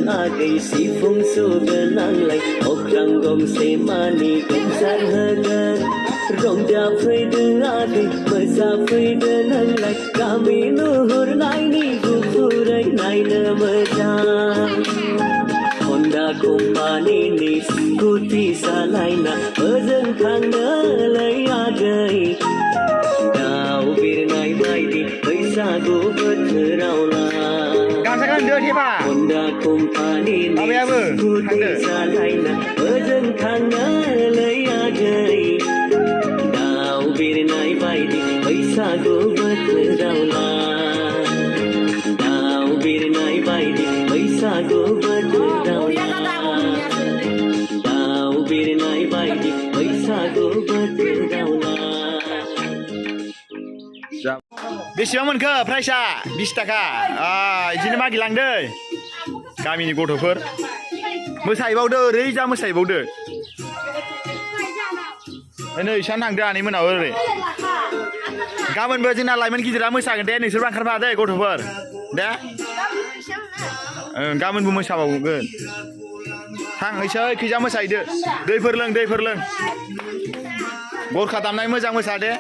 Agai sifung sugenang lai okrang gom se mani kumsar hagan rongja freiden agai masa freiden lai kami nuhur nai ni gufurai nai namajang Honda company ni scooty salaina ojang khang lai agai dau bir nai mai di Bwisagu bothraula Kan đưa đi bà. Honda company ni scooty salaina ojang khang lai agai dau bir nai mai di Bwisagu bothraula dau bir nai mai di Bwisagu bothraula dau bir nai mai di Bwisagu bothraula बेसेबां मोनखो प्राइसआ 20 थाखा बिदिनो मागिलांदो गामिनि गथ'फोर मोसाहैबावदो ओरैजा मोसाहैबावदो नै सान थांदो आनै मोनाव ओरै गाबोनबो जोंना लाइमोन गिदिरा मोसागोन दे नोंसोरबो ओंखारफा दे गथ'फोर दे गाबोनबो मोसाबावगोन थां एसै खैजा मोसाहैदो दैफोर लों गरखा दामनाय मोजां मोसा दे